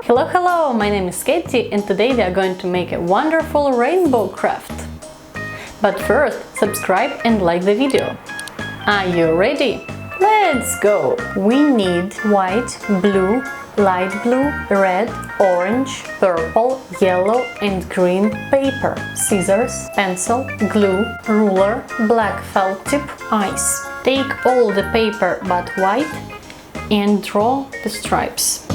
Hello, my name is Katty and today we are going to make a wonderful rainbow craft. But first, subscribe and like the video. Are you ready? Let's go! We need white, blue, light blue, red, orange, purple, yellow and green paper, scissors, pencil, glue, ruler, black felt tip, ice. Take all the paper but white and draw the stripes.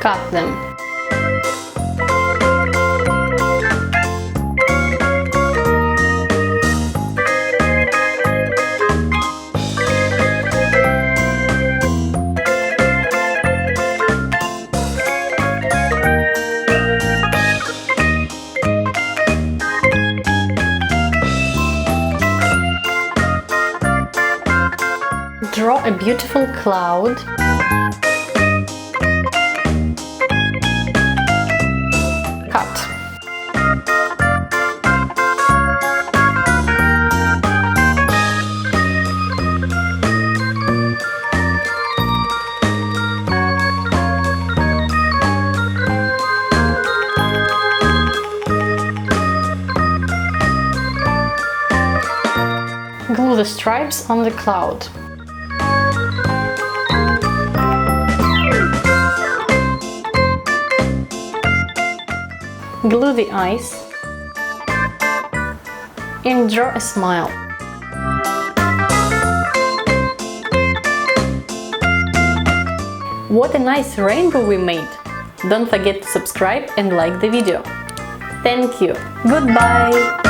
Cut them. Draw a beautiful cloud. Cut. Glue the stripes on the cloud. Glue the eyes and draw a smile. What a nice rainbow we made! Don't forget to subscribe and like the video. Thank you. Goodbye!